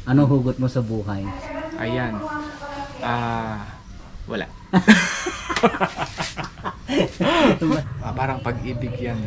Ano hugot mo sa buhay? Ayan. Wala. Parang pag-ibig yan.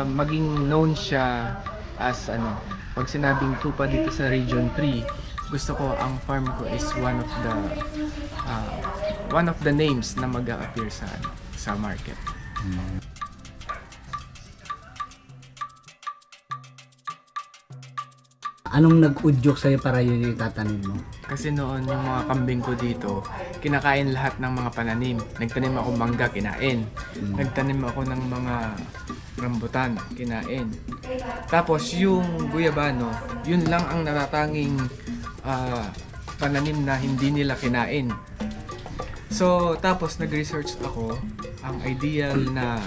Maging known siya as pag sinabing tupa dito sa Region 3, gusto ko ang farm ko is one of the names na mag-a-appear sa market. Anong nag-udyok sa'yo para yun yung tatanim mo? Kasi noon yung mga kambing ko dito, kinakain lahat ng mga pananim. Nagtanim ako mangga, kinain. Nagtanim ako ng mga rambutan, kinain. Tapos yung guyabano, yun lang ang natatanging pananim na hindi nila kinain. So tapos nag-research ako ang ideal na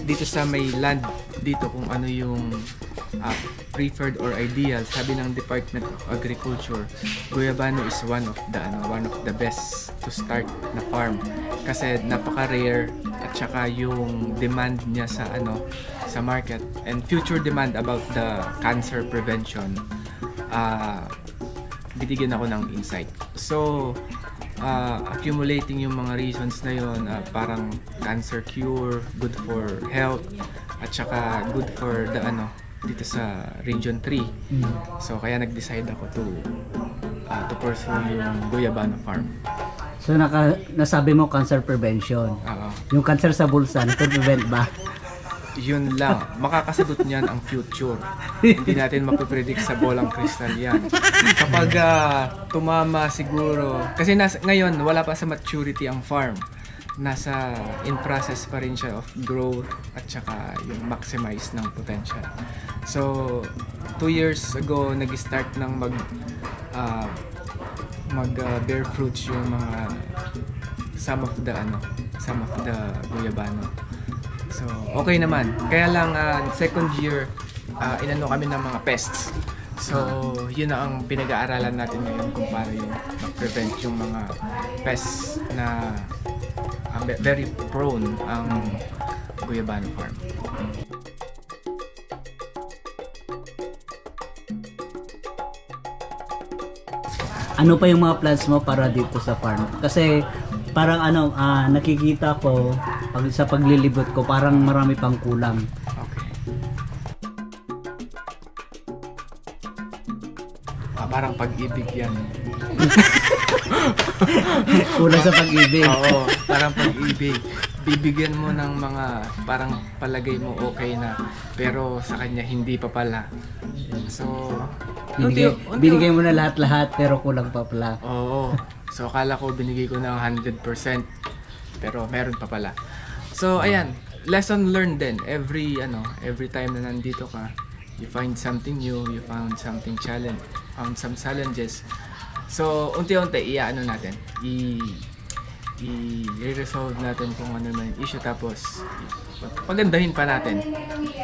dito sa may land dito kung ano yung preferred or ideal, sabi ng Department of Agriculture, Guyabano is one of the best to start na farm kasi napaka-rare at saka yung demand niya sa market and future demand about the cancer prevention, binigyan ako ng insight. So accumulating yung mga reasons na yun, parang cancer cure, good for health, at saka good for the dito sa Region 3. So kaya nag-decide ako to pursue yung Guyabano farm. So nasabi mo cancer prevention. Oo. Yung cancer sa bulsa, prevent ba? Yun lang, makakasagot niyan ang future. Hindi natin mapipredict sa bolang kristal yan. Kapag tumama siguro, kasi ngayon wala pa sa maturity ang farm. Nasa in process pa rin siya of growth at saka yung maximize ng potential. So 2 years ago nag-start ng mag bear fruits yung mga some of the Guyabano. So okay naman. Kaya lang second year inano kami ng mga pests. So yun na ang pinag-aaralan natin ngayon kung paano yung mag-prevent yung mga pests na very prone ang Guyabano farm. Ano pa yung mga plans mo para dito sa farm? Kasi parang nakikita ko sa paglilibot ko parang marami pang kulang. Okay. Parang pag-ibig yan. Kulang sa pag-ibig. Oo, parang pag-ibig. Bibigyan mo ng mga parang palagay mo okay na, pero sa kanya hindi pa pala. So, Binigay mo na lahat-lahat pero kulang pa pala. Oo. So, akala ko binigay ko ng 100%, pero meron pa pala. So, ayan, lesson learned din. Every time na nandito ka, you find something new, you found some challenges. So, unti-unti natin, i-resolve natin kung ano man yung issue, tapos pagandahin pa natin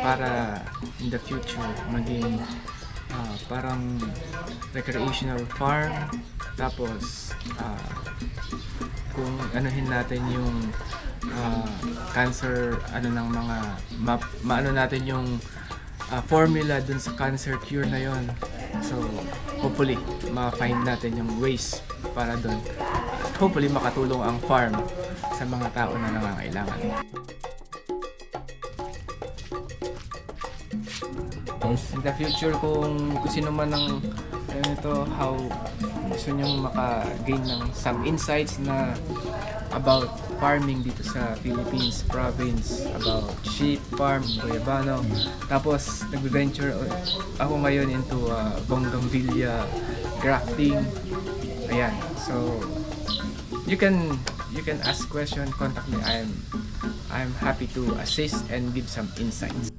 para in the future maging parang recreational farm, tapos kung anuhin natin yung cancer ng mga maano natin yung formula dun sa cancer cure na yon. So hopefully ma-find natin yung ways para dun. Hopefully makatulong ang farm sa mga tao na nangangailangan. Yes. In the future, kung sino man ang how gusto nyong maka-gain ng some insights na about farming dito sa Philippines province, about sheep farm, Guyabano. Tapos nag-venture ako ngayon into bougainvillea grafting. Ayan. So you can ask question, contact me. I'm happy to assist and give some insights.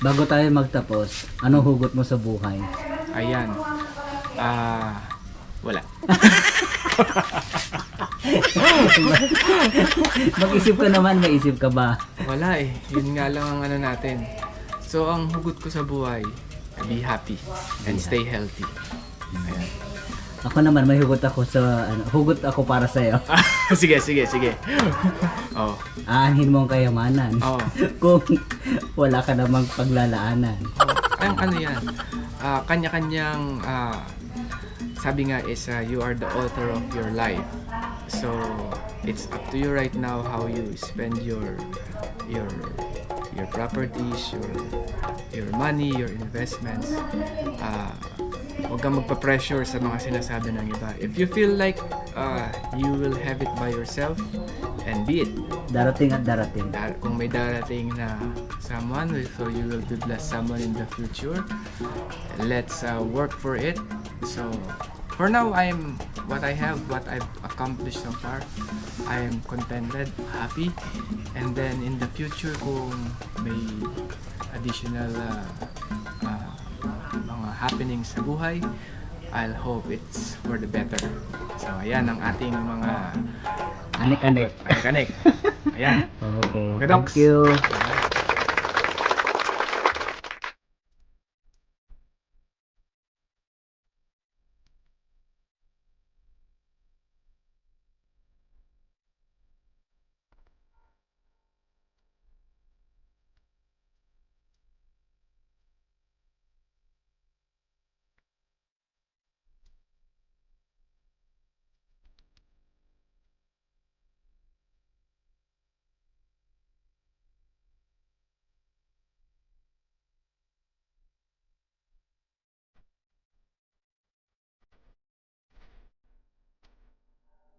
Bago tayo magtapos, anong hugot mo sa buhay? Ayan. Wala. Mag-isip ka naman, may isip ka ba? Wala eh. Yun nga lang ang natin. So, ang hugot ko sa buhay, be happy and stay healthy. Ayan. Ako naman, may hugot ako hugot ako para sa'yo. Sige. Oh. Aanhin mo ang kayamanan. Oh. Kung wala ka namang paglalaanan. Ang yan? Kanya-kanyang sabi nga is you are the author of your life. So it's up to you right now how you spend your properties, your money, your investments. Huwag kang magpa-pressure sa mga sinasabi ng iba. If you feel like you will have it by yourself, and be it. Darating at darating. Kung may darating na someone, so you will be blessed someone in the future. Let's work for it. So for now, what I've accomplished so far, I am contented, happy, and then in the future, kung may additional mga happenings sa buhay, I'll hope it's for the better. So ayan ang ating mga Anik-anik. Kanik. Ayan. Okay. Okay, Docs. Thank you.